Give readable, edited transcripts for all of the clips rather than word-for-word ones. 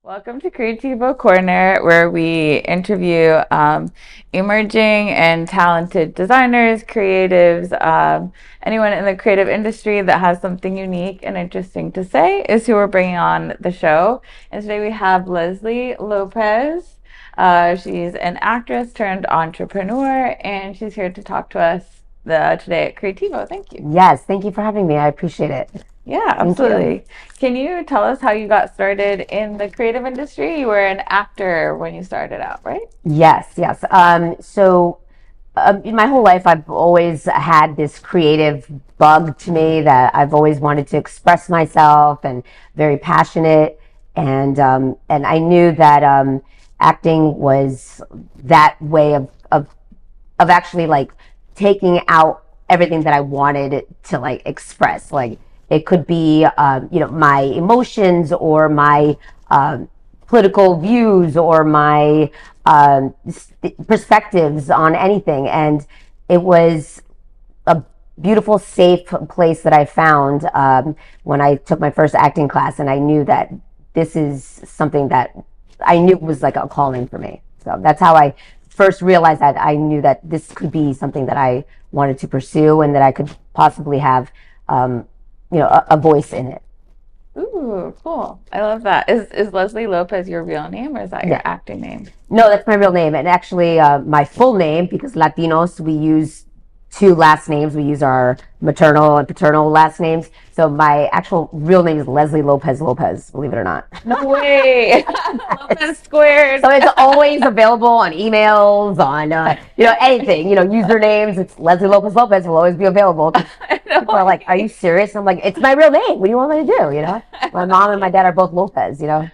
Welcome to Creativo Corner, where we interview emerging and talented designers, creatives, anyone in the creative industry that has something unique and interesting to say is who we're bringing on the show. And today we have Leslie Lopez. She's an actress turned entrepreneur, and she's here to talk to us today at Creativo. Thank you. Yes, thank you for having me. I appreciate it. Yeah, Thank you. absolutely. Can you tell us how you got started in the creative industry? You were an actor when you started out, right? Yes. In my whole life, I've always had this creative bug to me that I've always wanted to express myself and very passionate. And I knew that acting was that way of actually like taking out everything that I wanted to like express. Like it could be, my emotions or my political views or my perspectives on anything. And it was a beautiful, safe place that I found when I took my first acting class. And I knew that this is something that I knew was like a calling for me. So that's how I first realized that I knew that this could be something that I wanted to pursue and that I could possibly have, a voice in it. Ooh, cool. I love that. Is Leslie Lopez your real name or is that your Yeah. acting name? No, that's my real name. And actually, my full name, because Latinos, we use two last names. We use our maternal and paternal last names. So my actual real name is Leslie Lopez Lopez, believe it or not. No way. Lopez squared. So it's always available on emails, on anything, usernames. It's Leslie Lopez Lopez will always be available. People are like, "Are you serious?" I'm like, "It's my real name. What do you want me to do?" My mom and my dad are both Lopez. So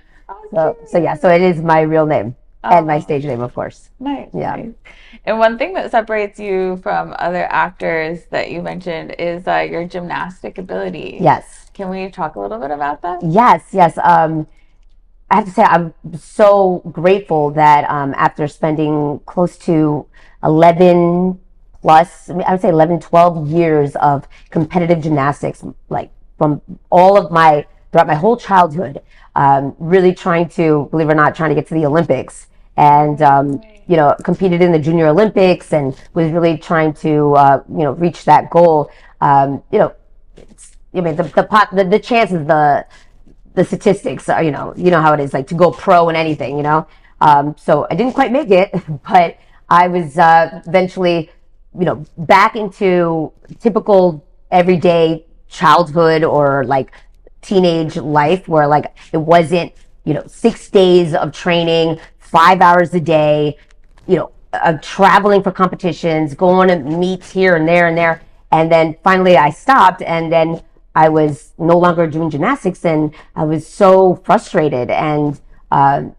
yeah, so it is my real name and my stage name, of course. Nice. Yeah. Nice. And one thing that separates you from other actors that you mentioned is your gymnastic ability. Yes. Can we talk a little bit about that? Yes. I have to say I'm so grateful that after spending close to 11 plus, I would say 11, 12 years of competitive gymnastics, like from throughout my whole childhood, really trying to, believe it or not, trying to get to the Olympics and, competed in the Junior Olympics and was really trying to, reach that goal. The chances, the statistics are, how it is like to go pro in anything. So I didn't quite make it, but I was eventually, back into typical everyday childhood or like teenage life where like it wasn't, 6 days of training, 5 hours a day, traveling for competitions, going to meets here and there and there. And then finally I stopped and then I was no longer doing gymnastics and I was so frustrated. And I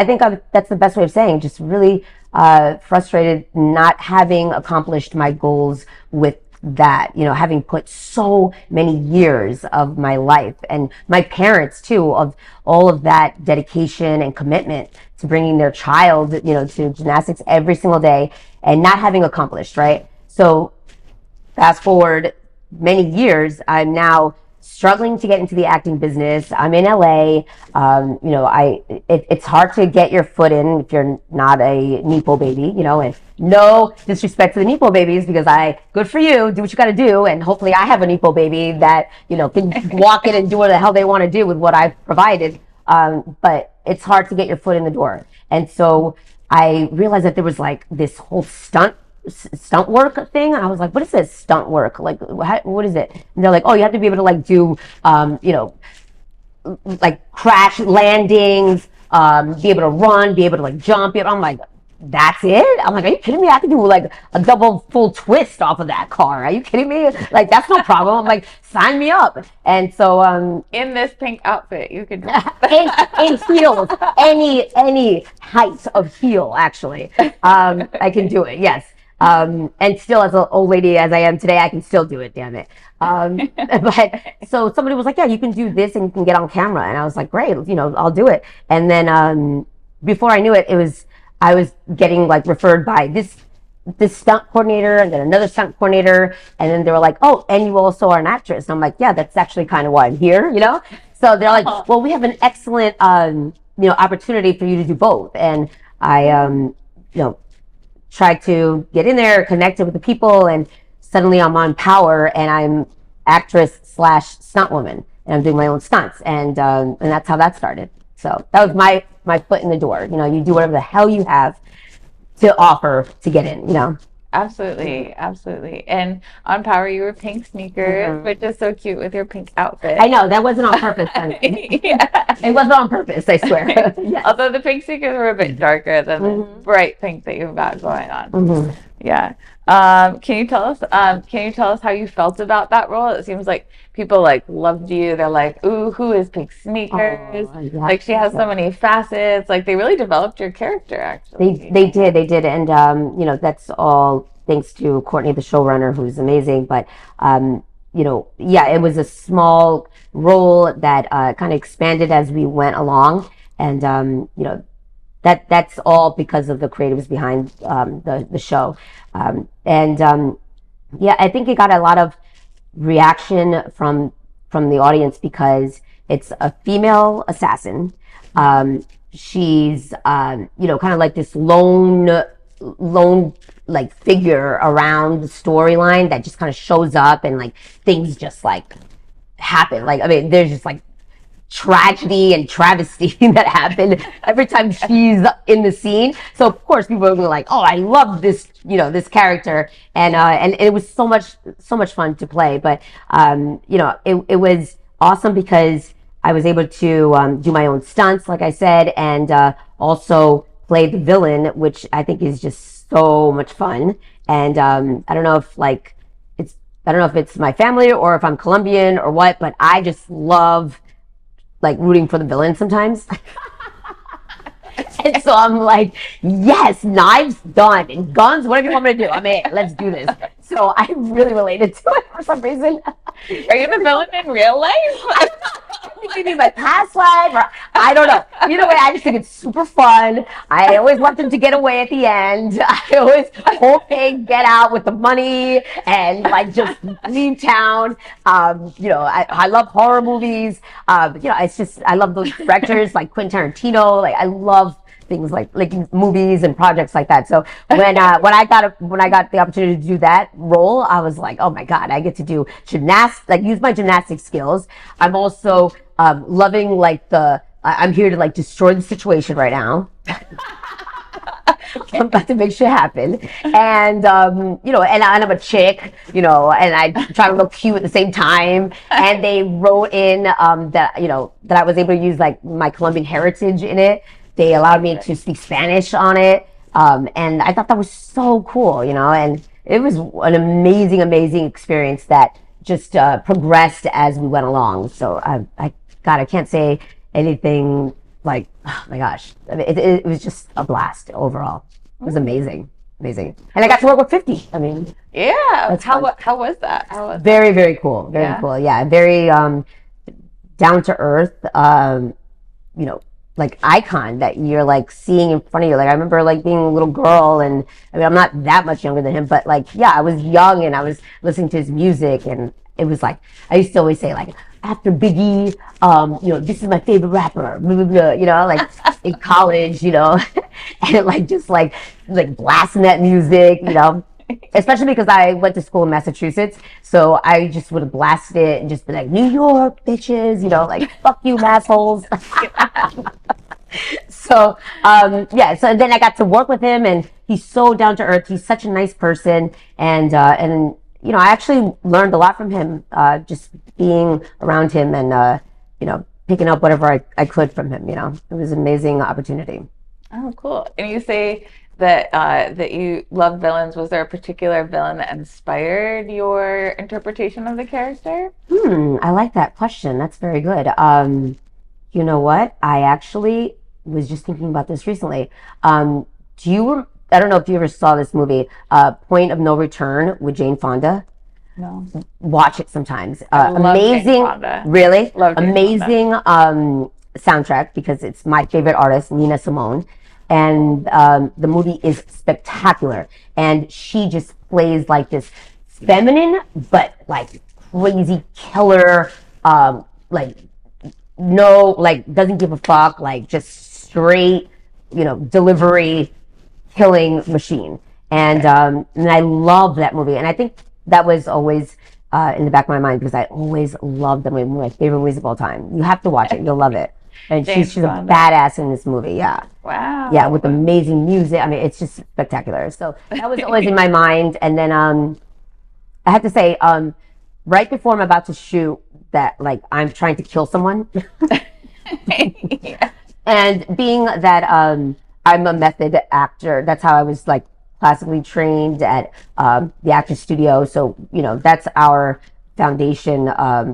think that's the best way of saying just really frustrated not having accomplished my goals with that, having put so many years of my life and my parents too, of all of that dedication and commitment to bringing their child, to gymnastics every single day and not having accomplished, right? So fast forward many years, I'm now struggling to get into the acting business. I'm in LA. It's hard to get your foot in if you're not a Nepo baby, and no disrespect to the Nepo babies because good for you, do what you got to do. And hopefully I have a Nepo baby that, can walk in and do what the hell they want to do with what I've provided. But it's hard to get your foot in the door. And so I realized that there was like this whole stunt work thing. And I was like, what is this stunt work? Like, what is it? And they're like, oh, you have to be able to like do, like crash landings, be able to run, be able to like jump. I'm like, that's it? I'm like, are you kidding me? I can do like a double full twist off of that car. Are you kidding me? Like, that's no problem. I'm like, sign me up. And so, in this pink outfit, you could in heels, any height of heel, actually, I can do it. Yes. And still as an old lady as I am today, I can still do it, damn it. But so somebody was like, yeah, you can do this and you can get on camera. And I was like, great, I'll do it. And then, before I knew it, I was getting like referred by this stunt coordinator and then another stunt coordinator. And then they were like, oh, and you also are an actress. And I'm like, yeah, that's actually kind of why I'm here, So they're like, well, we have an excellent, opportunity for you to do both. And I, tried to get in there, connected with the people, and suddenly I'm on Power, and I'm actress slash stunt woman, and I'm doing my own stunts, and that's how that started. So that was my foot in the door. You do whatever the hell you have to offer to get in. Absolutely, absolutely. And on Power, you were pink sneakers, which is so cute with your pink outfit. I know that wasn't on purpose. Yeah. It wasn't on purpose. I swear. Yes. Although the pink sneakers were a bit darker than the bright pink that you've got going on. Yeah. Can you tell us how you felt about that role? It seems like people like loved you. They're like, ooh, who is Pink Sneakers? Oh, yeah. Like she has so many facets. Like they really developed your character actually. They did, and that's all thanks to Courtney, the showrunner, who's amazing. But yeah, it was a small role that kind of expanded as we went along, and that's all because of the creatives behind the show. Yeah, I think it got a lot of reaction from the audience because it's a female assassin. She's kind of like this lone like figure around the storyline that just kind of shows up, and like things just like happen. Like, I mean, there's just like tragedy and travesty that happen every time she's in the scene. So of course people are like, oh, I love this, this character, and it was so much fun to play. But it was awesome because I was able to do my own stunts, like I said, and also play the villain, which I think is just so much fun. And I don't know if it's my family or if I'm Colombian or what, but I just love like rooting for the villain sometimes. And so I'm like, yes, knives done, and guns, whatever you want me to do, I'm in. Let's do this. So I really related to it for some reason. Are you the villain in real life? Maybe my past life, or I don't know. Either way, I just think it's super fun. I always want them to get away at the end. I always hope they get out with the money and like just leave town. I love horror movies. It's just I love those directors like Quentin Tarantino. Like I love things like movies and projects like that. So when I got the opportunity to do that role, I was like, oh my god, I get to do gymnastics, like use my gymnastic skills. I'm also loving like I'm here to like destroy the situation right now. I'm about to make shit happen, and and I'm a chick, and I try to look cute at the same time. And they wrote in that I was able to use like my Colombian heritage in it. They allowed me to speak Spanish on it, and I thought that was so cool, and it was an amazing experience that just progressed as we went along. So I can't say anything like, oh my gosh, I mean, it was just a blast overall. It was amazing, and I got to work with 50. I mean, yeah, how was that? How was very very cool, very cool. Yeah, very down to earth. Like icon that you're like seeing in front of you. Like I remember like being a little girl, and I mean I'm not that much younger than him, but like I was young and I was listening to his music, and it was like I used to always say like after Biggie, this is my favorite rapper, blah, blah, blah, like in college, and like just like blasting that music, especially because I went to school in Massachusetts, so I just would have blasted it and just be like, New York, bitches, like, fuck you, assholes. So, so then I got to work with him, and he's so down to earth. He's such a nice person, and I actually learned a lot from him, just being around him and, picking up whatever I could from him, It was an amazing opportunity. Oh, cool. And you say that you love villains. Was there a particular villain that inspired your interpretation of the character? I like that question. That's very good. You know what? I actually was just thinking about this recently. I don't know if you ever saw this movie, Point of No Return with Jane Fonda. No. Watch it sometimes. I love Jane Amazing. Fonda. Really? Love Jane amazing soundtrack because it's my favorite artist, Nina Simone. And the movie is spectacular. And she just plays like this feminine, but like crazy killer, like no, like, doesn't give a fuck, like, just straight, delivery killing machine. And I love that movie. And I think that was always in the back of my mind because I always loved the movie. One of my favorite movies of all time. You have to watch it. You'll love it. And she's James she's a Bond. badass in this movie. Yeah. Yeah, with Wow. amazing music. I mean, it's just spectacular. So that was always in my mind. And then I have to say, right before I'm about to shoot, that like I'm trying to kill someone. Yeah. And being that I'm a method actor, that's how I was like classically trained at the actor studio. So that's our foundation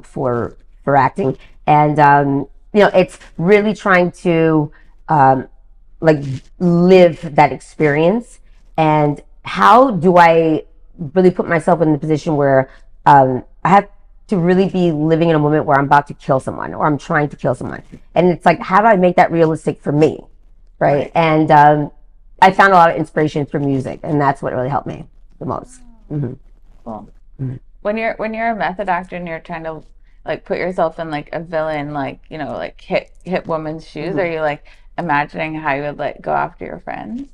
for acting. And it's really trying to um, like live that experience. And how do I really put myself in the position where I have to really be living in a moment where I'm about to kill someone or I'm trying to kill someone. And it's like, how do I make that realistic for me? Right. And I found a lot of inspiration through music, and that's what really helped me the most. Mm-hmm. Cool. When you're a method actor and you're trying to like put yourself in like a villain, like like hit woman's shoes, Mm-hmm. are you like imagining how you would like go after your friends?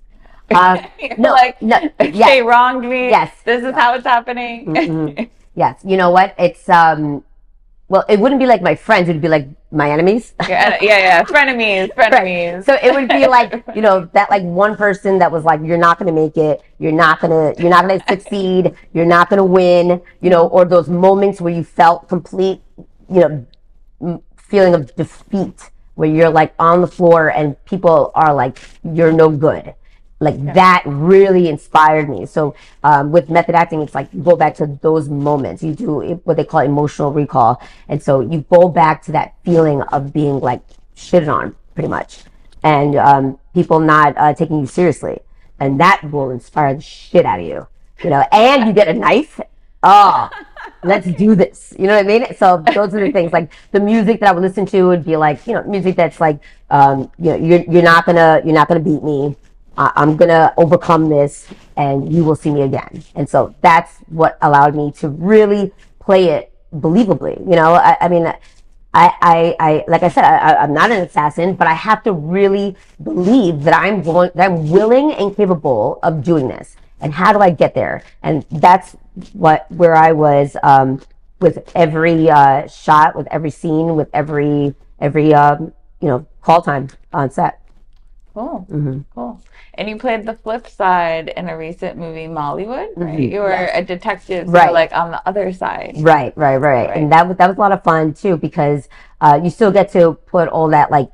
Uh, You're no, like, no, they yes, wronged me. yes, This is how it's happening. mm-hmm. Yes. You know what? It's well, it wouldn't be like my friends; it would be like my enemies. Yeah, yeah, yeah. Frenemies, Right. frenemies. So it would be like, that like one person that was like, you're not going to make it. You're not going to succeed. You're not going to win, or those moments where you felt complete, you feeling of defeat where you're like on the floor and people are like, you're no good. Like that really inspired me. So with method acting, it's like you go back to those moments. You do what they call emotional recall. And so you go back to that feeling of being like shitted on pretty much. And people not taking you seriously. And that will inspire the shit out of you. And you get a knife. Oh, let's do this. You know what I mean? So those are the things. Like the music that I would listen to would be like, music that's like, you're not gonna beat me. I'm gonna overcome this, and you will see me again. And so that's what allowed me to really play it believably. I mean, I like I said, I'm not an assassin, but I have to really believe that I'm willing and capable of doing this. And how do I get there? And that's where I was with every shot, with every scene, with every call time on set. Cool, Mm-hmm. cool. And you played the flip side in a recent movie, Mollywood, right? Mm-hmm. You were Yes. a detective, so Right. like on the other side, Right. And right? that was a lot of fun too because you still get to put all that like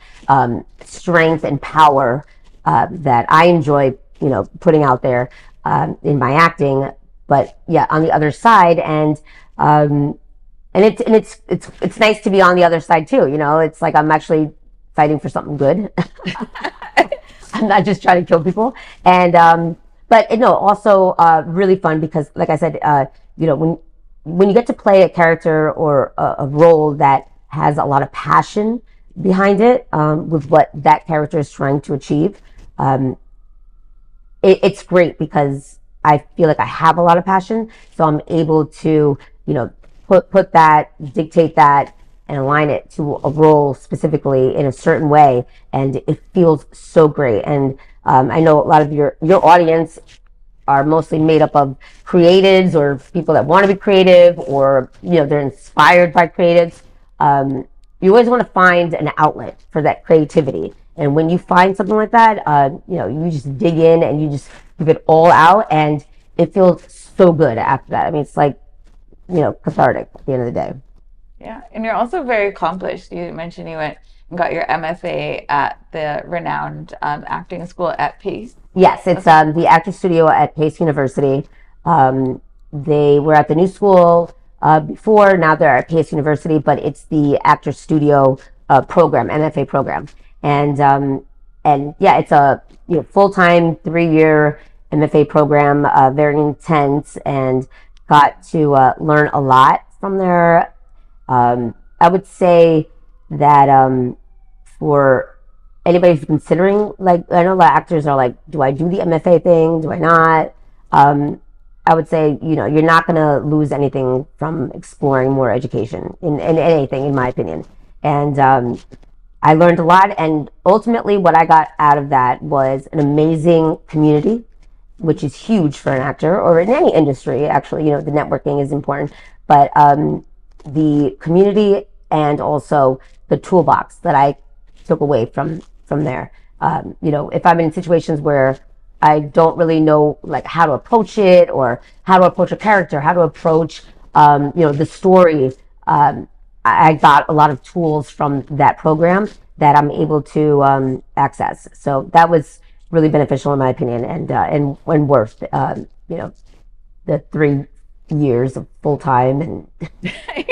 strength and power that I enjoy, putting out there in my acting. But yeah, on the other side, and it's nice to be on the other side too. It's like I'm actually fighting for something good. I'm not just trying to kill people. And but no, also really fun because, like I said, when you get to play a character or a role that has a lot of passion behind it, with what that character is trying to achieve, um, it's great because I feel like I have a lot of passion, so I'm able to, put that, dictate that, and align it to a role specifically in a certain way, and it feels so great. And I know a lot of your audience are mostly made up of creatives or people that want to be creative, or they're inspired by creatives. You always want to find an outlet for that creativity, and when you find something like that, you just dig in and you just give it all out, and it feels so good after that. I mean, it's like cathartic at the end of the day. Yeah, and you're also very accomplished. You mentioned you went and got your MFA at the renowned acting school at Pace. Yes, it's the actor studio at Pace University. They were at the new school before. Now they're at Pace University, but it's the actor studio program, MFA program, and yeah, it's a full time 3 year MFA program, very intense, and got to learn a lot from there. I would say that for anybody who's considering, like, I know a lot of actors are like, do I do the MFA thing? Do I not? I would say, you're not going to lose anything from exploring more education in anything, in my opinion. And I learned a lot. And ultimately, what I got out of that was an amazing community, which is huge for an actor or in any industry. Actually, the networking is important, but the community and also the toolbox that I took away from there. If I'm in situations where I don't really know like how to approach it or how to approach a character, how to approach the story. I got a lot of tools from that program that I'm able to access. So that was really beneficial in my opinion, and worth the 3 years of full time and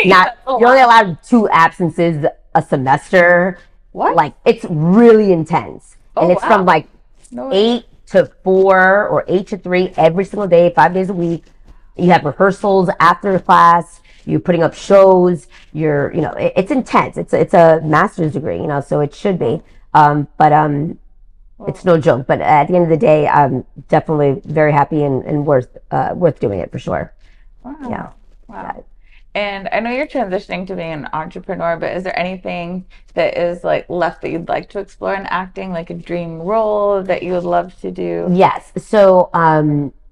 not you're only allowed 2 absences a semester. What? Like it's really intense, Oh, and it's wow. from like No way. 8 to 4 or 8 to 3 every single day, 5 days a week. You have rehearsals after class. You're putting up shows. It's intense. It's a master's degree, so it should be. But it's no joke. But at the end of the day, I'm definitely very happy and worth doing it for sure. Wow. Yeah. Wow. And I know you're transitioning to being an entrepreneur, but is there anything that is like left that you'd like to explore in acting, like a dream role that you would love to do? Yes. So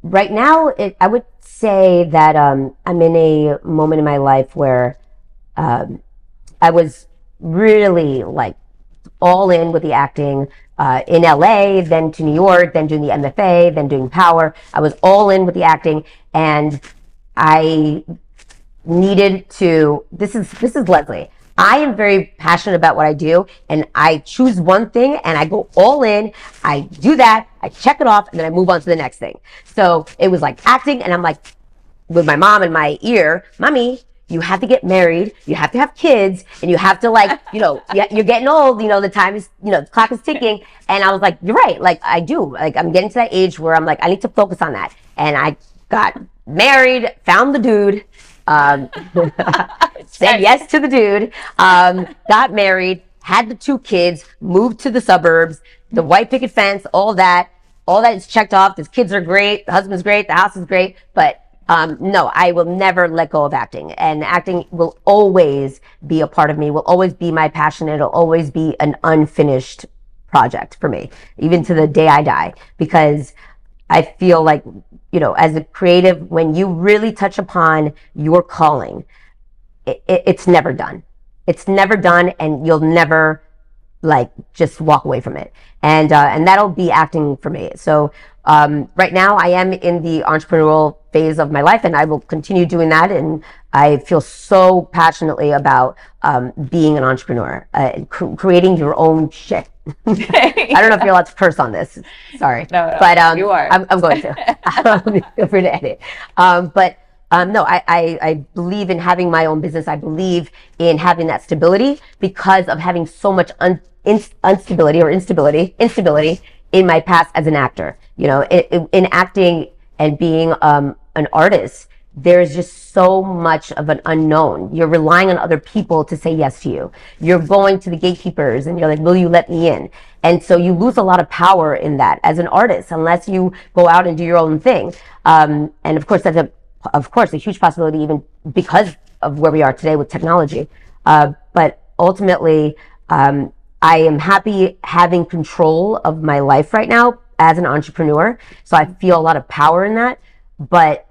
right now, I would say that I'm in a moment in my life where I was really like all in with the acting in LA, then to New York, then doing the MFA, then doing Power. I was all in with the acting, and I needed to. This is Leslie. I am very passionate about what I do, and I choose one thing and I go all in. I do that, I check it off, and then I move on to the next thing. So it was like acting, and I'm like, with my mom in my ear, Mommy, you have to get married, you have to have kids, and you have to you're getting old, the time is, the clock is ticking. And I was like, you're right. Like I do, like I'm getting to that age where I'm like, I need to focus on that. And I got married, found the dude, said yes to the dude, got married, had the 2 kids, moved to the suburbs, the white picket fence, all that is checked off. The kids are great, the husband's great, the house is great, but no, I will never let go of acting, and acting will always be a part of me, will always be my passion. It'll always be an unfinished project for me, even to the day I die, because I feel like, as a creative, when you really touch upon your calling, it's never done. It's never done, and you'll never like just walk away from it. And that'll be acting for me. So right now I am in the entrepreneurial phase of my life, and I will continue doing that. And I feel so passionately about being an entrepreneur, creating your own shit. I don't know if you're allowed to curse on this. Sorry. No, but you are. I'm going to. Feel free to edit. No, I believe in having my own business. I believe in having that stability because of having so much instability in my past as an actor. In acting and being an artist, there's just so much of an unknown. You're relying on other people to say yes to you. You're going to the gatekeepers and you're like, will you let me in? And so you lose a lot of power in that as an artist, unless you go out and do your own thing. And of course, that's a huge possibility, even because of where we are today with technology. But ultimately, I am happy having control of my life right now as an entrepreneur. So I feel a lot of power in that. But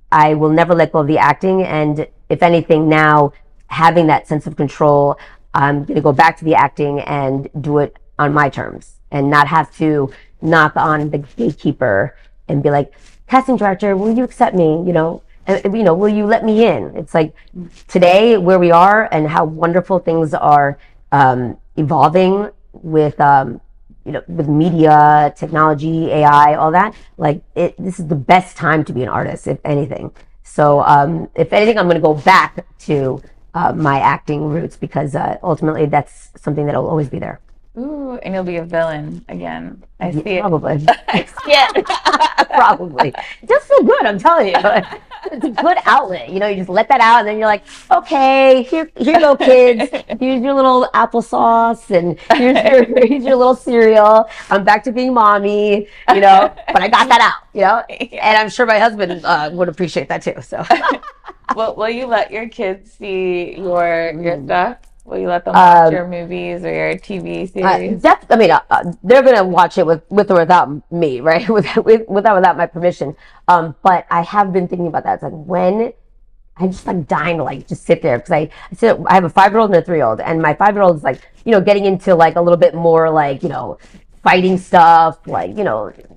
I will never let go of the acting. And if anything, now having that sense of control, I'm going to go back to the acting and do it on my terms and not have to knock on the gatekeeper and be like, casting director, will you accept me? Will you let me in? It's like today where we are and how wonderful things are evolving with with media, technology, AI, all that. Like this is the best time to be an artist, if anything. So if anything, I'm going to go back to my acting roots because ultimately that's something that'll always be there. Ooh, and you'll be a villain again. I see it. Probably. I see it. Probably. It does feel good, I'm telling you. It's a good outlet. You just let that out and then you're like, okay, here you go, kids. Here's your little applesauce and here's your little cereal. I'm back to being mommy, but I got that out, And I'm sure my husband would appreciate that too. So Will you let your kids see your stuff? Will you let them watch your movies or your TV series? They're gonna watch it with or without me, right? Without my permission. But I have been thinking about that. It's like when I'm just like dying to like just sit there because I have a 5-year-old and a 3-year-old, and my 5-year-old is like getting into like a little bit more like fighting stuff, like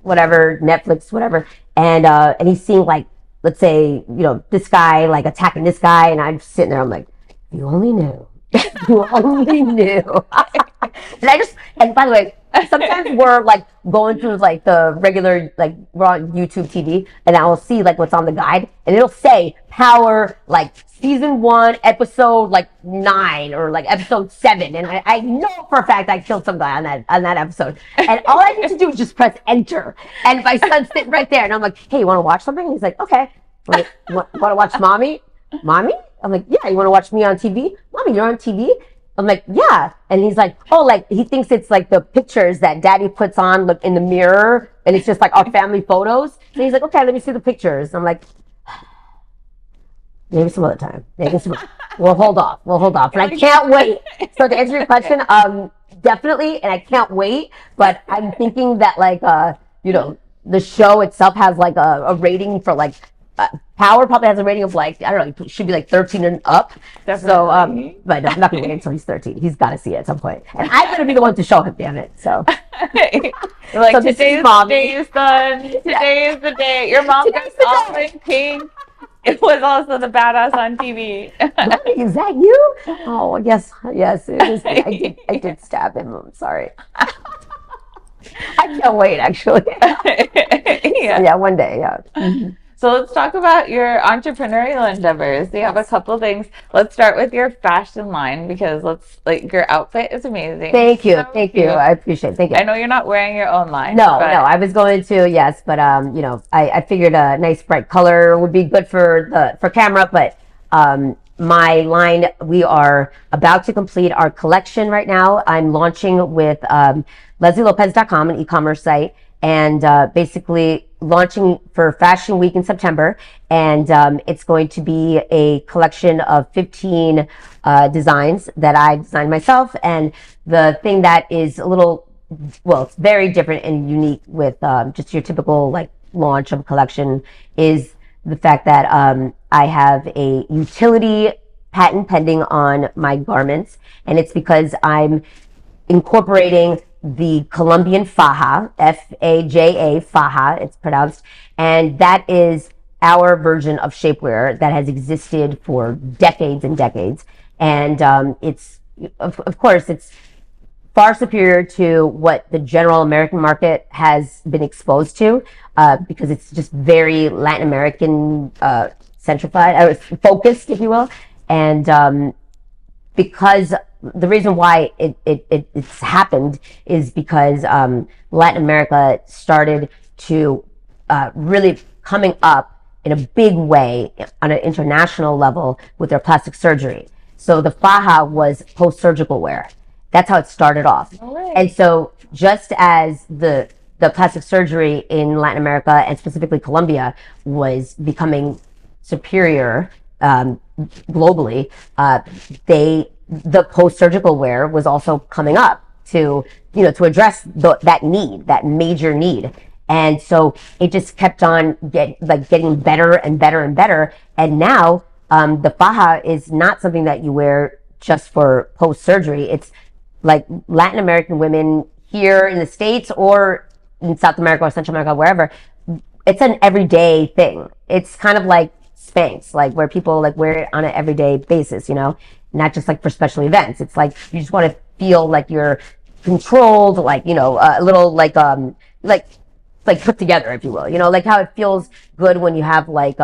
whatever Netflix, whatever, and he's seeing like, let's say, this guy like attacking this guy, and I'm just sitting there, I'm like, you only knew. You only knew. And by the way, sometimes we're like going through like the regular, like we're on YouTube TV, and I will see like what's on the guide, and it'll say Power like season 1, episode like 9 or like episode 7, and I know for a fact I killed some guy on that episode, and all I need to do is just press enter, and my son's sitting right there, and I'm like, hey, you want to watch something? And he's like, okay. Want to watch mommy? Mommy? I'm like, yeah, you want to watch me on TV? Mommy, you're on TV? I'm like, yeah. And he's like, oh, like he thinks it's like the pictures that daddy puts on look in the mirror, and it's just like our family photos. And he's like, okay, let me see the pictures. I'm like, maybe some other time. We'll hold off. And I can't wait. So to answer your question, definitely, and I can't wait. But I'm thinking that like the show itself has like a rating for like Power probably has a rating of like, I don't know, it should be like 13 and up. Definitely. So, but I'm not gonna wait until he's 13. He's got to see it at some point, and I'm gonna be the one to show him. Damn it! So, like, so today's the day, son. Today is the day. Your mom got all in pink. It was also the badass on TV. Is that you? Oh, yes, it is. I did stab him. I'm sorry. I can't wait, actually. Yeah. So, yeah, one day, yeah. Mm-hmm. So let's talk about your entrepreneurial endeavors. You have a couple things. Let's start with your fashion line because your outfit is amazing. Thank you. I appreciate it. Thank you. I know you're not wearing your own line. No, I was going to, yes, but I figured a nice bright color would be good for camera, but my line, we are about to complete our collection right now. I'm launching with LeslieLopez.com, an e-commerce site, and basically launching for Fashion Week in September. And it's going to be a collection of 15 designs that I designed myself. And the thing that is it's very different and unique with just your typical like launch of a collection is the fact that I have a utility patent pending on my garments. And it's because I'm incorporating the Colombian faja, F-A-J-A, faja, it's pronounced, and that is our version of shapewear that has existed for decades and decades. And it's, of course, it's far superior to what the general American market has been exposed to, because it's just very Latin American centrified, focused, if you will. And because the reason why it's happened is because Latin America started to really coming up in a big way on an international level with their plastic surgery. So the faja was post-surgical wear. That's how it started off. Right. And so just as the plastic surgery in Latin America and specifically Colombia was becoming superior globally, the post-surgical wear was also coming up to address that need, that major need. And so it just kept on getting better and better and better. And now the faja is not something that you wear just for post-surgery. It's like Latin American women here in the States or in South America or Central America, wherever, it's an everyday thing. It's kind of like Spanx, like where people like wear it on an everyday basis, not just like for special events. It's like you just want to feel like you're controlled, like a little like put together, if you will. Like how it feels good when you have let's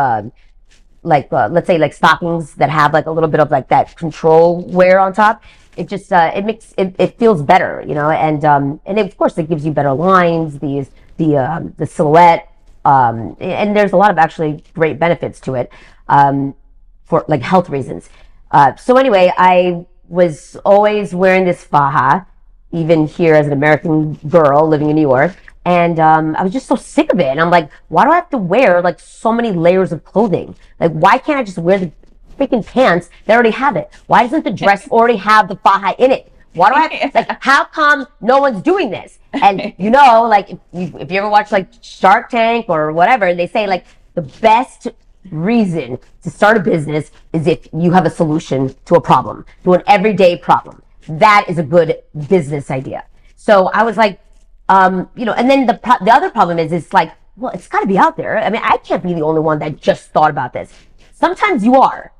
say like stockings that have like a little bit of like that control wear on top. It just it feels better, and of course it gives you better lines, the silhouette, and there's a lot of actually great benefits to it for like health reasons. So anyway, I was always wearing this faja, even here as an American girl living in New York. And I was just so sick of it. And I'm like, why do I have to wear like so many layers of clothing? Like, why can't I just wear freaking pants that already have it? Why doesn't the dress already have the faja in it? Why do I have, like, how come no one's doing this? And you know, like, if you ever watch like Shark Tank or whatever, they say like the best reason to start a business is if you have a solution to a problem, to an everyday problem. That is a good business idea. So I was like, and then the other problem is like, well, it's got to be out there. I mean, I can't be the only one that just thought about this. Sometimes you are.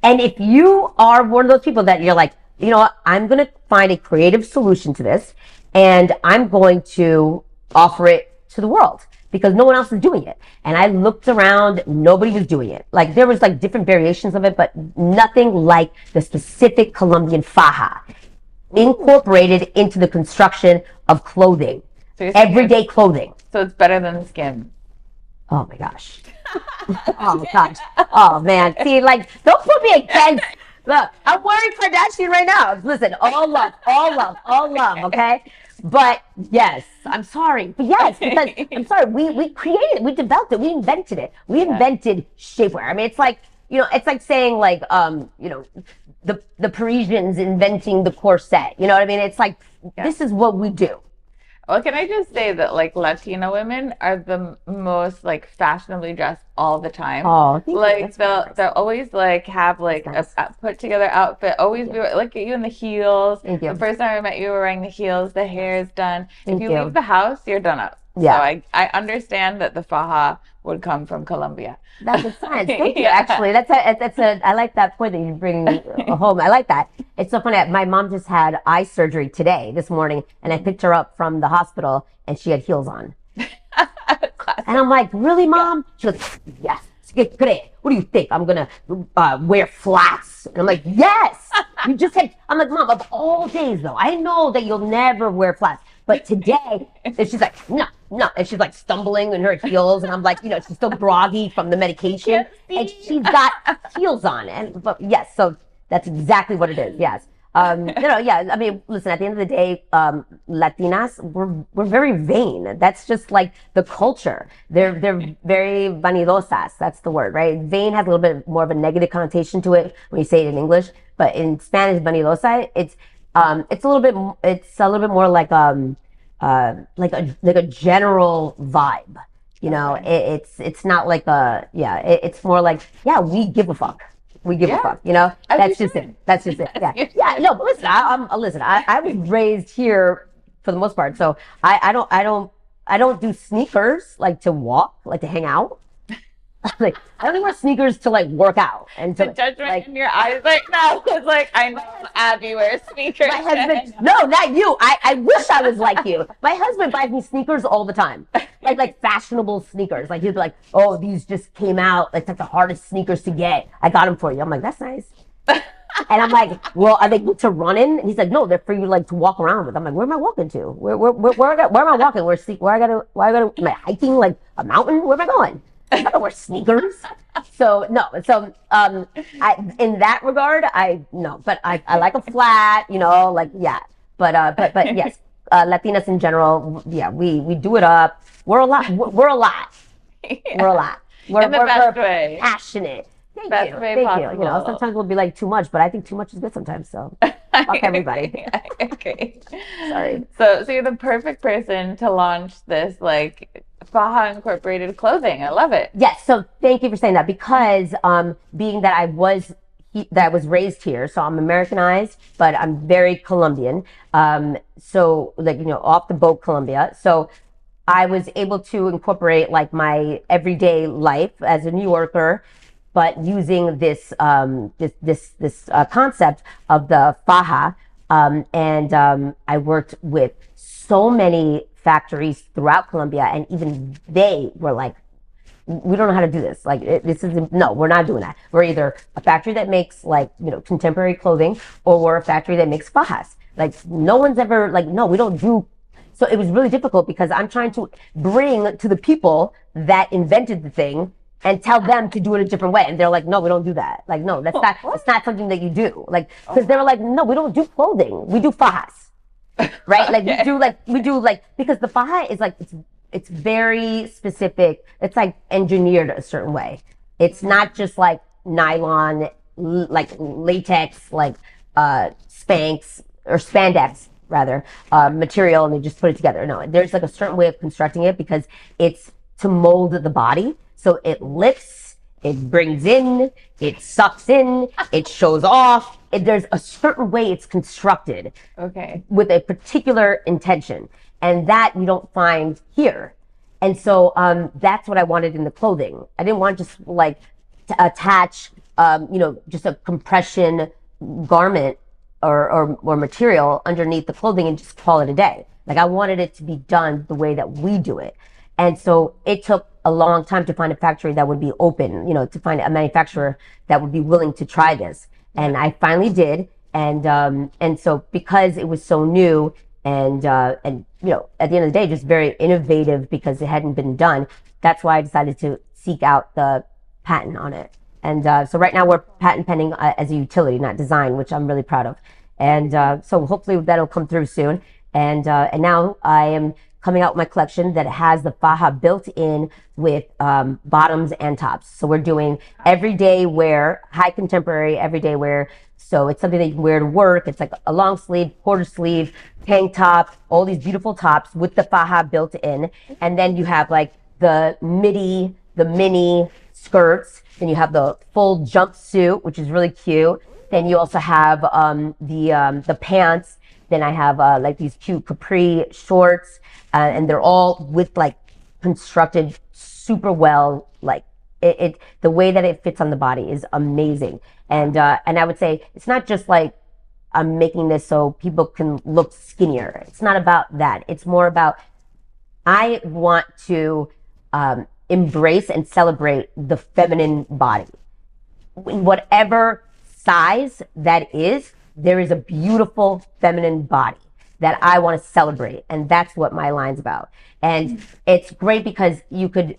And if you are one of those people that you're like, you know what, I'm going to find a creative solution to this and I'm going to offer it to the world because no one else is doing it. And I looked around, nobody was doing it. Like there was like different variations of it, but nothing like the specific Colombian faja incorporated into the construction of clothing, So everyday clothing. So it's better than the skin. Oh my gosh. Oh my gosh. Oh man. See, like, don't put me against. Look, I'm wearing Kardashian right now. Listen, all love, all love, all love, okay? But yes, I'm sorry. But yes, because I'm sorry, we created it, we developed it, we invented it. We invented shapewear. I mean, it's like, it's like saying like, the Parisians inventing the corset. You know what I mean? It's like, this is what we do. Well, can I just say that like Latina women are the most like fashionably dressed all the time. Oh, like they'll always like have like a put together outfit. Always be look at you in the heels. Thank you. The first time I met you, you were wearing the heels. The hair is done. Thank if you you. leave the house, you're done up. Yeah. So I understand that the faja would come from Colombia. That makes sense. Thank you. Actually, I like that point that you bring home. I like that. It's so funny. My mom just had eye surgery this morning, and I picked her up from the hospital, and she had heels on. And I'm like, really, Mom? She goes, yes. What do you think? I'm gonna wear flats? And I'm like, yes. You just had. I'm like, Mom, of all days, though, I know that you'll never wear flats. But today, and she's like, no. And she's like stumbling in her heels. And I'm like, she's still groggy from the medication. And she's got heels on. But yes, so that's exactly what it is. Yes. I mean, listen, at the end of the day, Latinas, we're very vain. That's just like the culture. They're very vanidosas. That's the word, right? Vain has a little bit more of a negative connotation to it when you say it in English. But in Spanish, vanidosa, it's a little bit more like a general vibe. It's not like it's more like, we give a fuck. We give a fuck. That's just it. That's just it. Yeah. No, but listen, I was raised here for the most part, so I don't do sneakers like to walk, like to hang out. Like I only wear sneakers to like work out and to the judgment like in your eyes right now is like, I know Abby wears sneakers. My husband, no, not you. I wish I was like you. My husband buys me sneakers all the time, like fashionable sneakers. Like he'd be like, oh, these just came out. Like that's the hardest sneakers to get. I got them for you. I'm like, that's nice. And I'm like, well, are they good to run in? And he's like, no, they're for you like to walk around with. I'm like, where am I walking to? Where am I walking? Am I hiking like a mountain? Where am I going? I don't wear sneakers. So no. So in that regard, but I like a flat, like But yes, Latinas in general, we do it up. We're a lot. We're a lot. We're a lot. In the best way. Passionate. Thank you. Sometimes we'll be like too much, but I think too much is good sometimes. So fuck everybody. Okay. Sorry. So you're the perfect person to launch this like faja incorporated clothing. I love it. Yes. So thank you for saying that because being that I was raised here, so I'm Americanized, but I'm very Colombian. So like off the boat Colombia. So I was able to incorporate like my everyday life as a New Yorker, but using this concept of the faja, and I worked with so many factories throughout Colombia, and even they were like, we don't know how to do this. Like no, we're not doing that. We're either a factory that makes like contemporary clothing, or we're a factory that makes fajas. Like no one's ever like, no, we don't do. So it was really difficult because I'm trying to bring to the people that invented the thing and tell them to do it a different way. And they're like, no, we don't do that. Like, no, that's not something that you do. Like, because they were like, no, we don't do clothing. We do fajas. Right? Like we do because the faja is like, it's very specific. It's like engineered a certain way. It's not just like nylon, like latex, like Spanx or spandex rather material, and they just put it together. No, there's like a certain way of constructing it because it's to mold the body, so it lifts, it brings in, it sucks in, it shows off. There's a certain way it's constructed, Okay. with a particular intention, and that you don't find here. And so that's what I wanted in the clothing. I didn't want just like to attach, just a compression garment or material underneath the clothing and just call it a day. Like I wanted it to be done the way that we do it. And so it took a long time to find a factory that would be open, to find a manufacturer that would be willing to try this. And I finally did. And so because it was so new and at the end of the day, just very innovative because it hadn't been done, that's why I decided to seek out the patent on it. And so right now we're patent pending as a utility, not design, which I'm really proud of. And so hopefully that'll come through soon. And now I am coming out with my collection that has the faja built in with bottoms and tops. So we're doing everyday wear, high contemporary everyday wear. So it's something that you can wear to work. It's like a long sleeve, quarter sleeve, tank top, all these beautiful tops with the faja built in. And then you have like the midi, the mini skirts. Then you have the full jumpsuit, which is really cute. Then you also have the pants. Then I have like these cute capri shorts, and they're all with like constructed super well. Like the way that it fits on the body is amazing. And I would say it's not just like I'm making this so people can look skinnier. It's not about that. It's more about I want to embrace and celebrate the feminine body. In whatever size that is, there is a beautiful feminine body that I want to celebrate. And that's what my line's about. And it's great because you could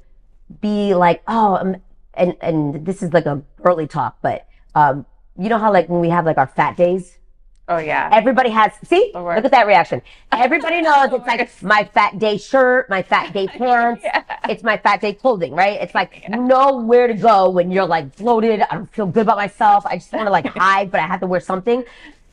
be like, and this is like a girly talk, but you know how like when we have like our fat days, Oh yeah. everybody has, see, The worst. look at that reaction. Everybody knows it's like my fat day shirt, my fat day pants, Yeah. it's my fat day clothing, right? It's like you know where to go when you're like bloated. I don't feel good about myself. I just want to like hide, but I have to wear something.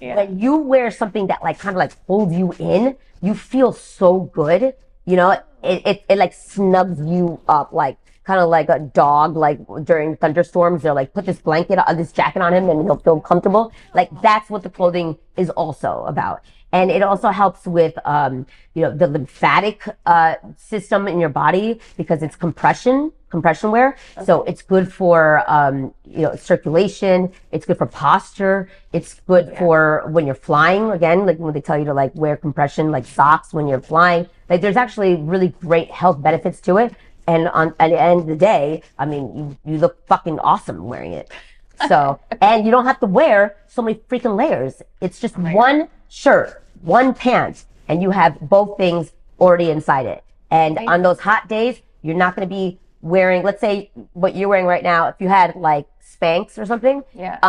Yeah. When you wear something that like kind of like holds you in, you feel so good. It like snugs you up like kind of like a dog, like during thunderstorms, they're like, put this blanket on, this jacket on him and he'll feel comfortable. Like that's what the clothing is also about. And it also helps with, the lymphatic system in your body because it's compression wear. So it's good for, circulation. It's good for posture. It's good for when you're flying. Again, like when they tell you to like wear compression, like socks when you're flying. Like there's actually really great health benefits to it. And at the end of the day, I mean, you look fucking awesome wearing it. So, and you don't have to wear so many freaking layers. It's just one shirt, one pant, and you have both things already inside it. And on those hot days, you're not going to be wearing, let's say what you're wearing right now, if you had like Spanx or something. Yeah.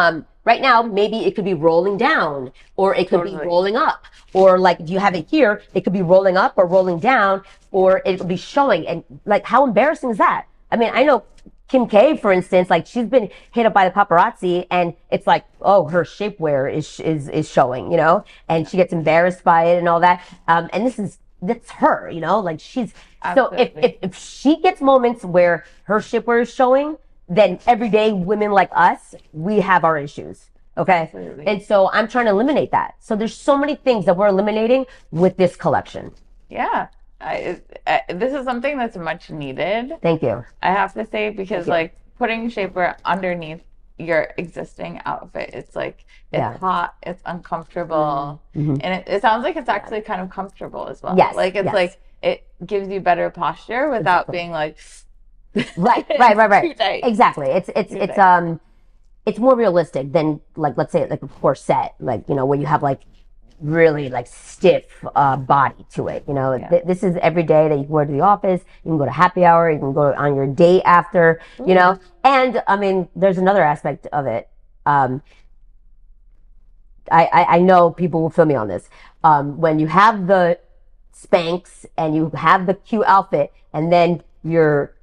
Right now, maybe it could be rolling down or it could be Totally. rolling up. Or like, if you have it here, it could be rolling up or rolling down or it could be showing. And like, how embarrassing is that? I mean, I know Kim K, for instance, like she's been hit up by the paparazzi and it's like, oh, her shapewear is showing, and she gets embarrassed by it and all that. And that's her, like she's, Absolutely. so if she gets moments where her shapewear is showing, then everyday women like us, we have our issues. Okay. Absolutely. And so I'm trying to eliminate that. So there's so many things that we're eliminating with this collection. Yeah. This is something that's much needed. Thank you. I have to say, because like putting shapewear underneath your existing outfit, it's like it's hot, it's uncomfortable, and it sounds like it's actually kind of comfortable as well. Yes, Like it's yes. like it gives you better posture without being like Right. too tight. Exactly. It's more realistic than like, let's say like a corset, like, where you have like really like stiff body to it. This is every day that you can wear to the office. You can go to happy hour. You can go on your date after. And I mean, there's another aspect of it. I know people will feel me on this. When you have the Spanx and you have the cute outfit, and then you're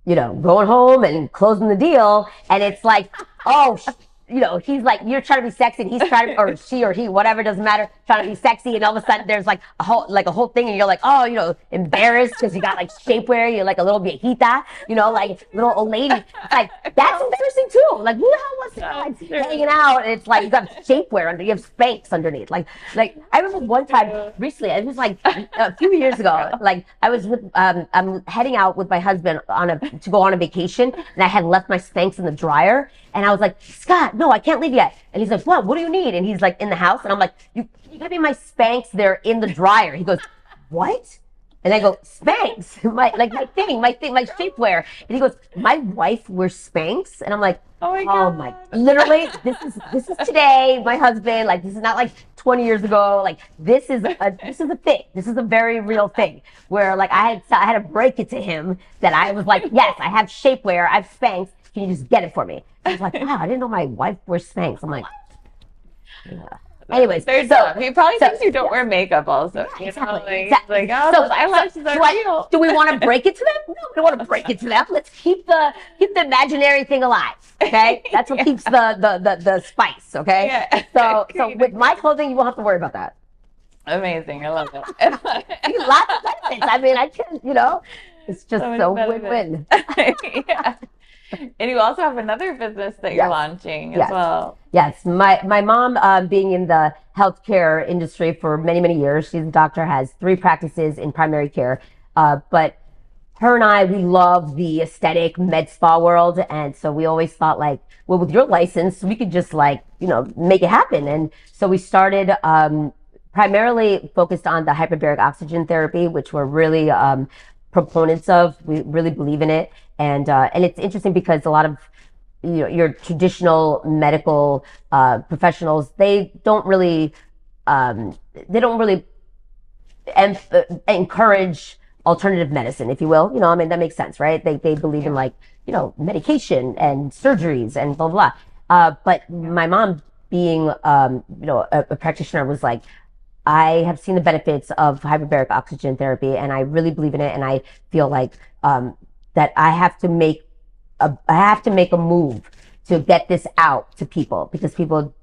going home and closing the deal, and it's like, oh, he's like, you're trying to be sexy, and he's trying to, or she or he, whatever, doesn't matter, trying to be sexy, and all of a sudden there's like a whole thing, and you're like, oh, embarrassed because you got like shapewear, you're like a little viejita, like little old lady. It's like, that's embarrassing too. Like, who the hell wants to like hanging out, and it's like you got shapewear under, you have Spanx underneath. Like I remember one time recently, it was like a few years ago, like I was with, I'm heading out with my husband to go on a vacation, and I had left my Spanx in the dryer. And I was like, Scott, no, I can't leave yet. And he's like, what do you need? And he's like in the house. And I'm like, you give me my Spanx, they're in the dryer. He goes, what? And I go, Spanx, my shapewear. And he goes, my wife wears Spanx. And I'm like, oh my, literally, this is today, my husband, like, this is not like 20 years ago. Like, this is a thing. This is a very real thing where like I had to break it to him that I was like, yes, I have shapewear, I have Spanx. Can you just get it for me? I was like, wow, I didn't know my wife wears Spanx. I'm like, yeah. Anyways, he probably thinks you don't wear makeup also. Yeah, exactly. Like, oh, those eyelashes are real. Do we want to break it to them? No, we don't want to break it to them. Let's keep the imaginary thing alive. Okay, that's what keeps the spice. Okay, so with my clothing, you won't have to worry about that. Amazing, I love it. Lots of benefits. I mean, I can, it's just so win-win. Yeah. And you also have another business that you're launching as well. Yes, my mom, being in the healthcare industry for many, many years, she's a doctor, has 3 practices in primary care. But her and I, we love the aesthetic med spa world. And so we always thought like, well, with your license, we could just like, make it happen. And so we started primarily focused on the hyperbaric oxygen therapy, which we're really proponents of. We really believe in it. And it's interesting because a lot of your traditional medical professionals, they don't really encourage alternative medicine, if you will. I mean, that makes sense, right? They believe in like medication and surgeries and blah blah. But my mom, being a practitioner, was like, I have seen the benefits of hyperbaric oxygen therapy, and I really believe in it, and I feel like that I have to make a move to get this out to people, because people,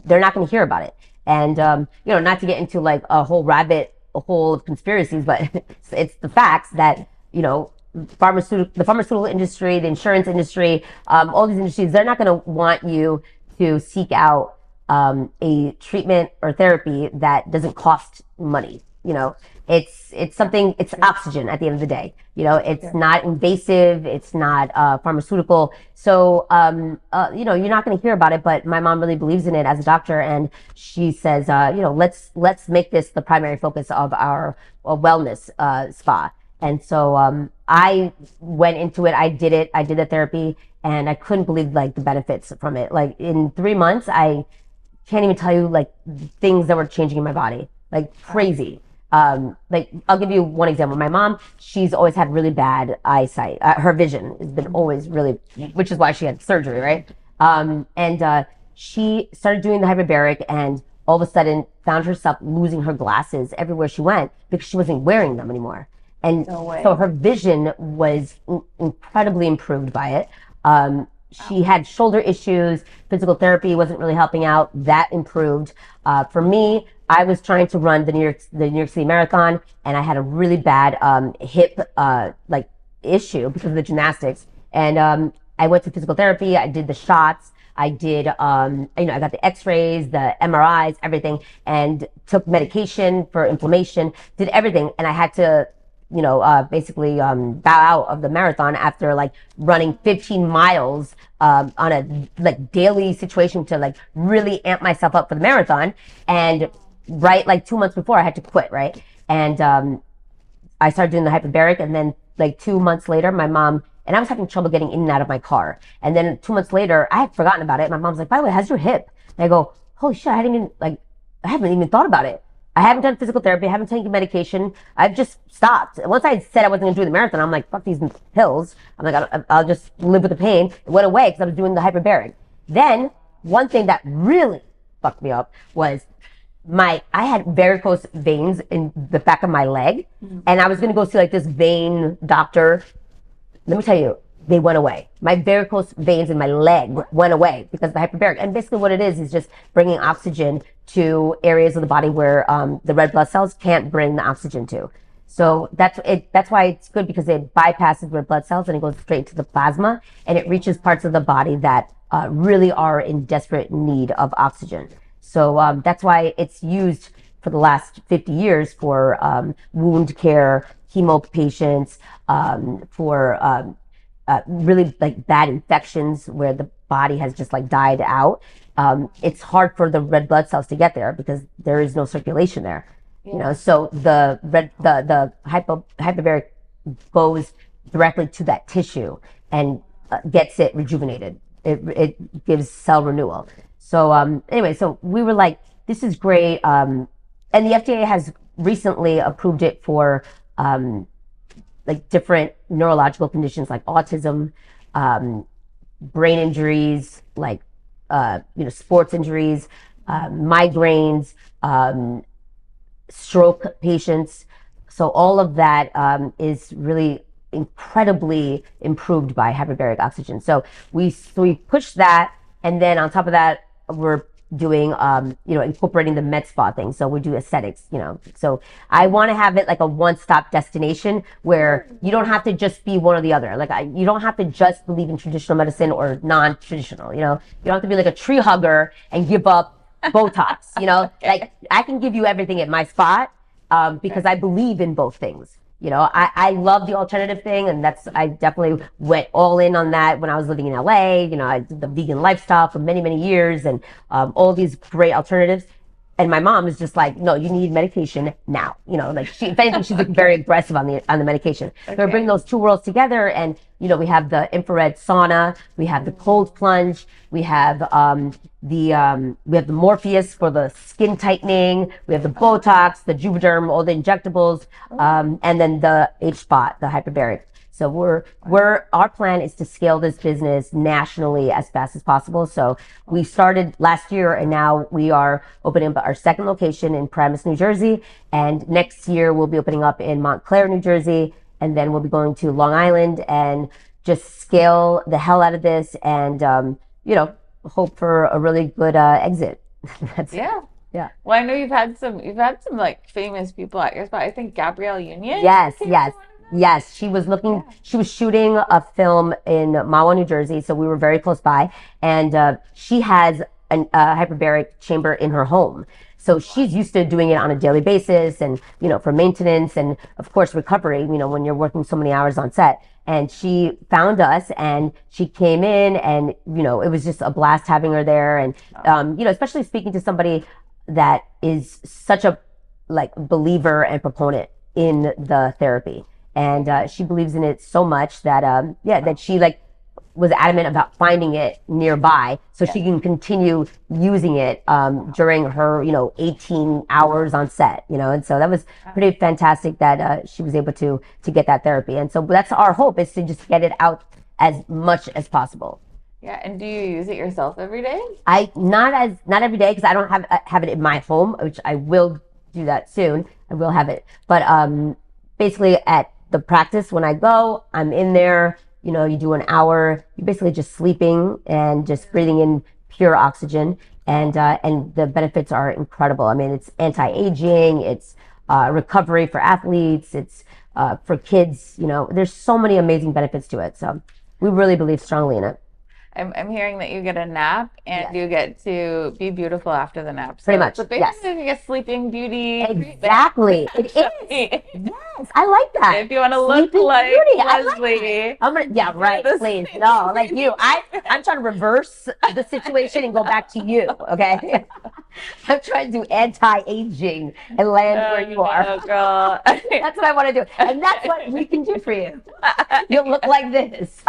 they're not going to hear about it. And not to get into like a whole rabbit hole of conspiracies, but it's the facts that the pharmaceutical industry, the insurance industry, all these industries, they're not going to want you to seek out a treatment or therapy that doesn't cost money. It's something, it's oxygen at the end of the day. It's not invasive, it's not pharmaceutical. So, you're not going to hear about it, but my mom really believes in it as a doctor. And she says, let's make this the primary focus of our wellness spa. And so I went into it, I did the therapy, and I couldn't believe like the benefits from it. Like in 3 months, I can't even tell you like things that were changing in my body, like crazy. Like I'll give you one example. My mom, she's always had really bad eyesight. Her vision has been always really, which is why she had surgery, right? And she started doing the hyperbaric, and all of a sudden found herself losing her glasses everywhere she went because she wasn't wearing them anymore. And so her vision was incredibly improved by it. She had shoulder issues. Physical therapy wasn't really helping out. That improved. For me, I was trying to run the New York City Marathon, and I had a really bad hip like issue because of the gymnastics. And I went to physical therapy. I did the shots. I did I got the X-rays, the MRIs, everything, and took medication for inflammation. Did everything, and I had to basically bow out of the marathon after like running 15 miles on a like daily situation to like really amp myself up for the marathon. And right, like 2 months before, I had to quit, right? And I started doing the hyperbaric, and then like 2 months later, my mom, and I was having trouble getting in and out of my car. And then 2 months later, I had forgotten about it. My mom's like, by the way, how's your hip? And I go, holy shit, I haven't even thought about it. I haven't done physical therapy. I haven't taken medication. I've just stopped. Once I said I wasn't going to do the marathon, I'm like, fuck these pills. I'm like, I'll just live with the pain. It went away because I was doing the hyperbaric. Then one thing that really fucked me up was I had varicose veins in the back of my leg, and I was going to go see like this vein doctor. Let me tell you, they went away. My varicose veins in my leg went away because of the hyperbaric. And basically what it is just bringing oxygen to areas of the body where the red blood cells can't bring the oxygen to. So that's it. That's why it's good, because it bypasses red blood cells and it goes straight to the plasma, and it reaches parts of the body that really are in desperate need of oxygen. So that's why it's used for the last 50 years for wound care, chemo patients, for really like bad infections where the body has just like died out. It's hard for the red blood cells to get there because there is no circulation there. You know, so the hyperbaric goes directly to that tissue and gets it rejuvenated. It gives cell renewal. So anyway, so we were like, this is great. And the FDA has recently approved it for like different neurological conditions like autism, brain injuries, like sports injuries, migraines, stroke patients. So all of that is really incredibly improved by hyperbaric oxygen. So we push that, and then on top of that, we're doing incorporating the med spa thing. So we do aesthetics. So I want to have it like a one-stop destination where you don't have to just be one or the other. Like you don't have to just believe in traditional medicine or non-traditional. You don't have to be like a tree hugger and give up Botox. Like I can give you everything at my spot because I believe in both things. I love the alternative thing, and I definitely went all in on that when I was living in LA. I did the vegan lifestyle for many, many years, and all these great alternatives. And my mom is just like, no, you need medication now. Like if anything, she's like very aggressive on the medication. Okay. So we bring those two worlds together, and we have the infrared sauna, we have the cold plunge, we have the Morpheus for the skin tightening, we have the Botox, the Juvederm, all the injectables, and then the H-spot, the hyperbaric. So our plan is to scale this business nationally as fast as possible. So we started last year, and now we are opening up our second location in Paramus, New Jersey. And next year we'll be opening up in Montclair, New Jersey. And then we'll be going to Long Island and just scale the hell out of this, and, hope for a really good exit. Yeah. Yeah. Well, I know you've had some like famous people at your spot. I think Gabrielle Union. Yes, she was she was shooting a film in Mahwah, New Jersey, so we were very close by. And she has a hyperbaric chamber in her home. So she's used to doing it on a daily basis and, for maintenance and, of course, recovery, when you're working so many hours on set. And she found us, and she came in, and, it was just a blast having her there. And, especially speaking to somebody that is such a, believer and proponent in the therapy. And she believes in it so much that that she was adamant about finding it nearby so she can continue using it during her 18 hours on set. And so that was pretty fantastic that she was able to get that therapy. And so that's our hope, is to just get it out as much as possible. Yeah. And do you use it yourself every day? Not every day, because I don't have it in my home, which I will do that soon. I will have it, but basically at the practice, when I go, I'm in there, you do an hour, you're basically just sleeping and just breathing in pure oxygen. And the benefits are incredible. I mean, it's anti-aging, it's recovery for athletes, it's for kids, there's so many amazing benefits to it. So we really believe strongly in it. I'm hearing that you get a nap and you get to be beautiful after the nap. So pretty much. So basically, you get sleeping beauty. Exactly. It is. Yes, I like that. If you want to look sleeping like beauty. Leslie. Right, please. No, like you. I'm trying to reverse the situation and go back to you, okay? I'm trying to do anti-aging and land where you are. Girl. That's what I want to do. And that's what we can do for you. You'll look like this.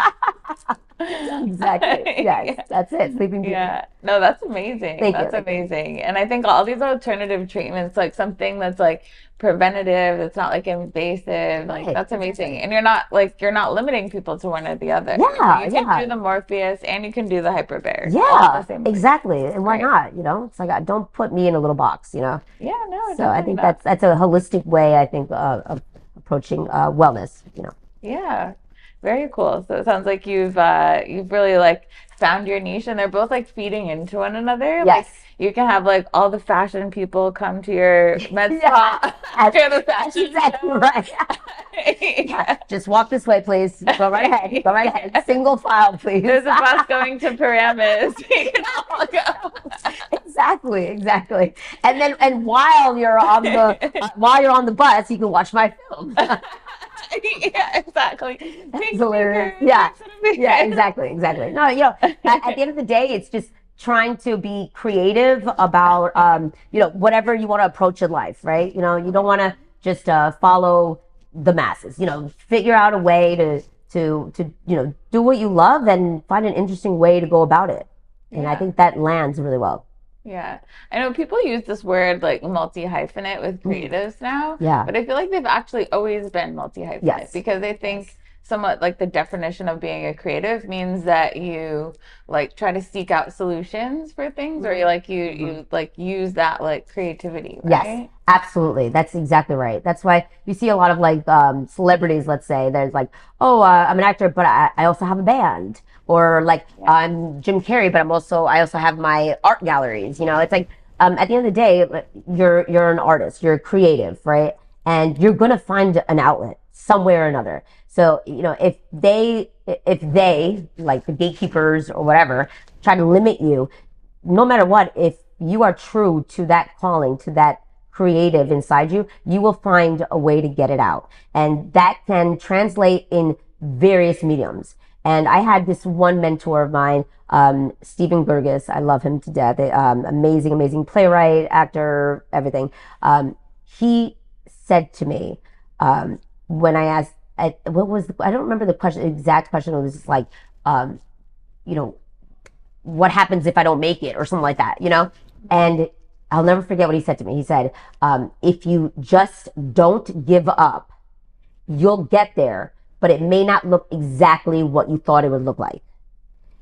Exactly. Yes, that's it. Sleeping beauty. Yeah. No, that's amazing. That's amazing. And I think all these alternative treatments, like something that's like preventative, that's not like invasive, like that's amazing. And you're not limiting people to one or the other. Yeah. You can do the Morpheus and you can do the Hyperbaric. Yeah. Exactly. And why not? It's like, don't put me in a little box. Yeah. No. So I think that's a holistic way, I think, of approaching wellness. Yeah. Very cool. So it sounds like you've really like found your niche, and they're both like feeding into one another. Like Yes. you can have like all the fashion people come to your med Yeah, spa that's, after the that's fashion exactly show. right. Yeah, just walk this way, please. Go right ahead. Go right ahead. Single file, please. There's a bus going to Paramus. You can all go. Exactly, exactly. And then, and while you're on the bus, you can watch my film. Yeah, exactly. That's Take hilarious. speakers, Yeah, yeah, next exactly, exactly. No, at the end of the day, it's just trying to be creative about, whatever you want to approach in life, right? You don't want to just follow the masses. Figure out a way to do what you love and find an interesting way to go about it. And I Yeah. think that lands really well. Yeah. I know people use this word like multi-hyphenate with Mm, creatives now, yeah. but I feel like they've actually always been multi-hyphenate Yes. because they think somewhat like the definition of being a creative means that you like try to seek out solutions for things, or you like you like use that like creativity, Yes, right? absolutely. That's exactly right. That's why you see a lot of like celebrities, let's say, there's like, oh, I'm an actor, but I also have a band. Or like, Yeah. I'm Jim Carrey, but I also have my art galleries. It's like, at the end of the day, you're an artist, you're creative, right? And you're going to find an outlet somewhere or another. So, if they, like the gatekeepers or whatever, try to limit you, no matter what, if you are true to that calling, to that creative inside you, you will find a way to get it out. And that can translate in various mediums. And I had this one mentor of mine, Stephen Burgess. I love him to death. Amazing, amazing playwright, actor, everything. He said to me, when I asked, I don't remember the question, exact question. It was just like, um, you know, what happens if I don't make it or something like that. And I'll never forget what he said to me. He said, if you just don't give up, you'll get there, but it may not look exactly what you thought it would look like.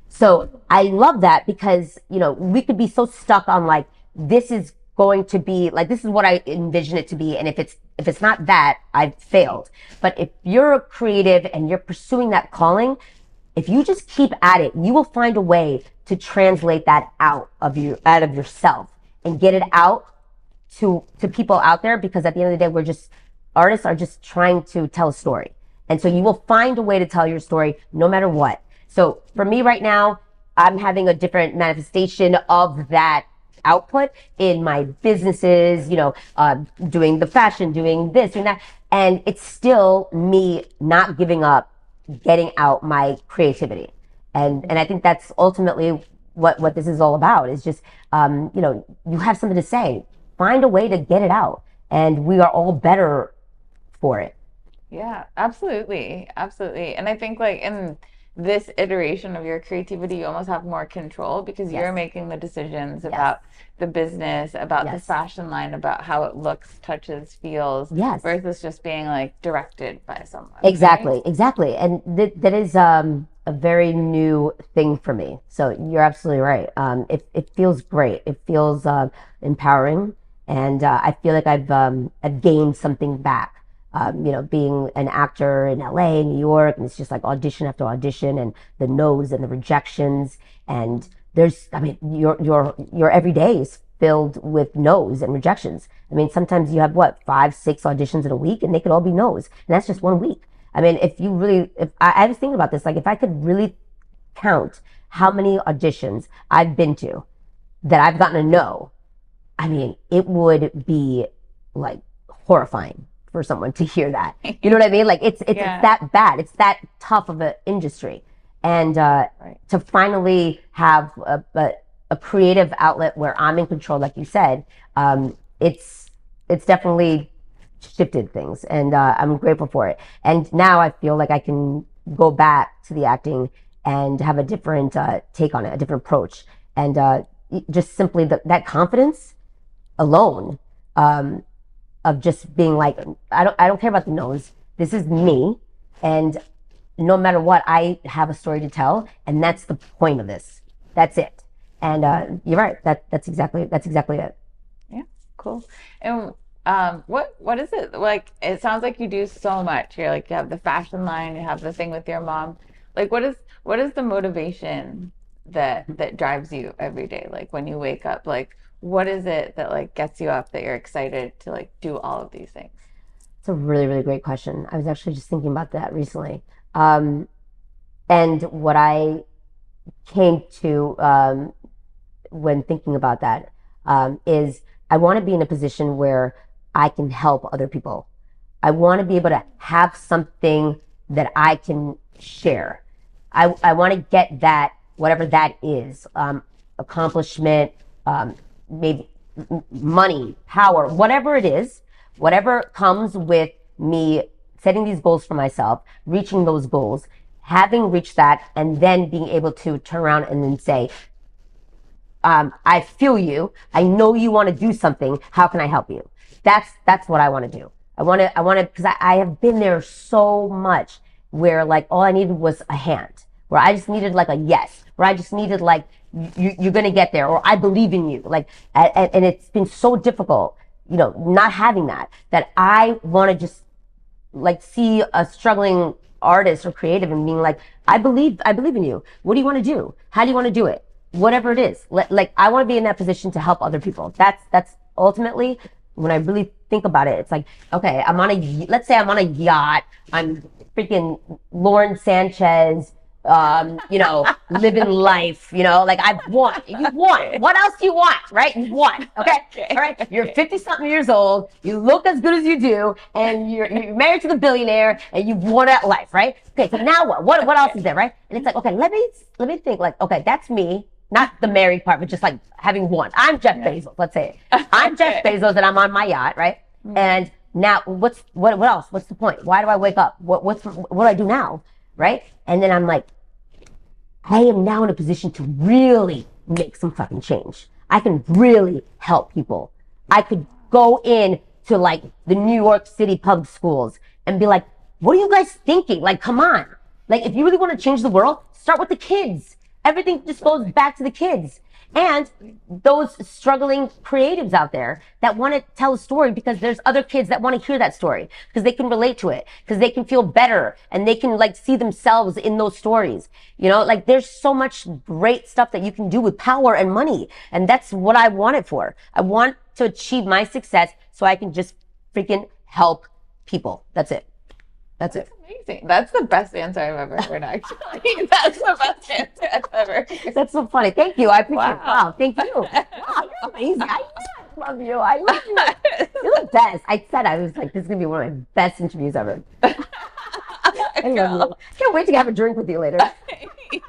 So I love that because, we could be so stuck on like, this is going to be like, this is what I envision it to be. And if it's not that, I've failed. But if you're a creative and you're pursuing that calling, if you just keep at it, you will find a way to translate that out of yourself and get it out to people out there, because at the end of the day, artists are just trying to tell a story. And so you will find a way to tell your story no matter what. So for me right now, I'm having a different manifestation of that output in my businesses, doing the fashion, doing this, doing that. And it's still me not giving up, getting out my creativity. And I think that's ultimately what this is all about, is just, you have something to say, find a way to get it out. And we are all better for it. Yeah, absolutely. Absolutely. And I think like in this iteration of your creativity, you almost have more control because you're Yes. making the decisions Yes. about the business, about the Yes. fashion line, about how it looks, touches, feels, Yes. versus just being like directed by someone, Exactly, right? exactly. And that is a very new thing for me. So you're absolutely right. It feels great. It feels empowering, and I feel like I've gained something back. Being an actor in LA, New York, and it's just like audition after audition, and the no's and the rejections, and I mean, your every day is filled with no's and rejections. I mean, sometimes you have what, 5, 6 auditions in a week, and they could all be no's, and that's just one week. I mean, if I was thinking about this, like if I could really count how many auditions I've been to that I've gotten a no, I mean, it would be like horrifying for someone to hear that. You know what I mean? Like it's Yeah. that bad. It's that tough of an industry, and Right. to finally have a creative outlet where I'm in control, like you said, it's definitely shifted things, and I'm grateful for it. And now I feel like I can go back to the acting and have a different take on it, a different approach, and just simply that confidence alone, of just being like, I don't care about the no's. This is me, and no matter what, I have a story to tell, and that's the point of this. That's it. And you're right. That's exactly it. Yeah, cool. And What is it like? It sounds like you do so much. You're like you have the fashion line, you have the thing with your mom. Like what is the motivation that drives you every day? Like when you wake up, like what is it that like gets you up that you're excited to like do all of these things? It's a really, really great question. I was actually just thinking about that recently. Um, and what I came to when thinking about that is I want to be in a position where I can help other people. I want to be able to have something that I can share. I want to get that, whatever that is, accomplishment, maybe money, power, whatever it is, whatever comes with me setting these goals for myself, reaching those goals, having reached that, and then being able to turn around and then say, I feel you. I know you want to do something. How can I help you? That's what I want to do. I want to, because I have been there so much where like all I needed was a hand, where I just needed like a yes, where I just needed like, you're going to get there, or I believe in you. Like, and it's been so difficult, not having that I want to just like see a struggling artist or creative and being like, I believe in you. What do you want to do? How do you want to do it? Whatever it is. Like I want to be in that position to help other people. That's ultimately when I really think about it. It's like, okay, let's say I'm on a yacht. I'm freaking Lauren Sanchez, living life, like I've won. You won. What else do you want, right? You won. Okay. All right. You're 50 something years old. You look as good as you do, and you're married to the billionaire, and you've won at life, right? Okay. So now what? What else is there, right? And it's like, okay, let me think. Like, okay, that's me. Not the married part, but just like having won. I'm Jeff Bezos. Let's say it. I'm Jeff Bezos, and I'm on my yacht, right? And now, what else? What's the point? Why do I wake up? What do I do now, right? And then I'm like, I am now in a position to really make some fucking change. I can really help people. I could go in to like the New York City public schools and be like, what are you guys thinking? Like, come on. Like, if you really want to change the world, start with the kids. Everything just goes back to the kids. And those struggling creatives out there that want to tell a story because there's other kids that want to hear that story because they can relate to it, because they can feel better and they can like see themselves in those stories. Like there's so much great stuff that you can do with power and money. And that's what I want it for. I want to achieve my success so I can just freaking help people. That's it. That's it. Amazing. That's the best answer I've ever heard, actually. That's the best answer I've ever heard. That's so funny. Thank you. I appreciate it. Wow. Wow. Thank you. Wow, you're amazing. I love you. I love you. You're the best. I said I was like, this is going to be one of my best interviews ever. I love you. Can't wait to have a drink with you later. Yeah.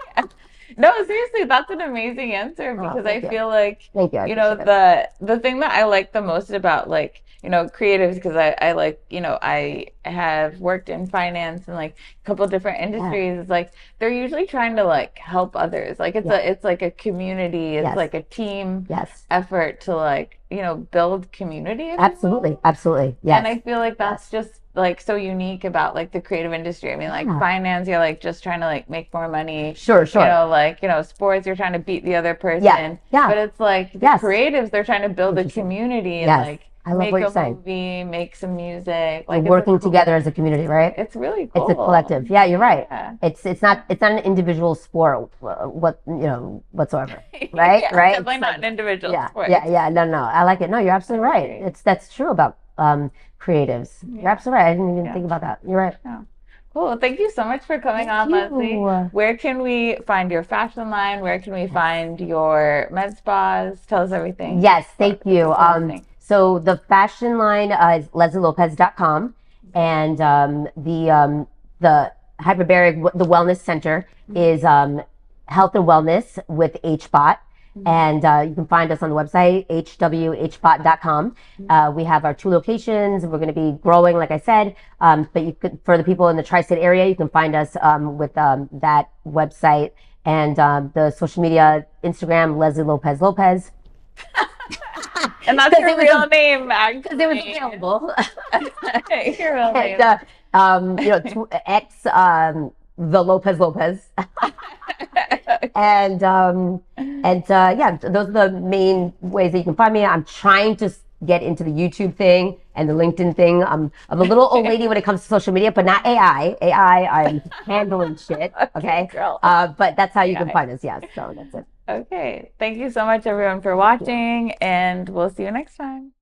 No, seriously, that's an amazing answer because I feel like, Thank you. I the thing that I like the most about like, creatives, because I like, I have worked in finance and like a couple different industries. It's like they're usually trying to like help others. Like it's like a community. It's like a team effort to like, build community. Absolutely. Absolutely. Yes. And I feel like that's just like so unique about like the creative industry. I mean, like finance, you're like just trying to like make more money. Sure. Sports, you're trying to beat the other person. Yeah. But it's like the creatives, they're trying to build a community and like I love make what you're a saying. movie, make some music. Like working together as a community, right? It's really cool. It's a collective. Yeah, you're right. Yeah. It's not an individual sport whatsoever. Right? Yeah, right? definitely not an individual sport. Yeah. No. I like it. No, you're absolutely right. That's true about creatives. You're absolutely right. I didn't even think about that. You're right. Yeah. Cool. Thank you so much for coming on, Leslie. Where can we find your fashion line? Where can we find your med spas? Tell us everything. Yes, thank you. So the fashion line is leslielopez.com, and the Hyperbaric, the wellness center, is health and wellness with HBOT. And you can find us on the website, hwhbot.com. We have our 2 locations. We're going to be growing, like I said. But you could, for the people in the tri-state area, you can find us with that website and the social media, Instagram, Leslie Lopez. And that's your real name, because it was available. Your real name. And, X, the Lopez. And those are the main ways that you can find me. I'm trying to get into the YouTube thing and the LinkedIn thing. I'm a little old lady when it comes to social media, but not AI. I'm handling shit. Okay. Girl. But that's how you can AI. find us. Yes. So that's it. Okay. Thank you so much, everyone, for Thank you. watching, and we'll see you next time.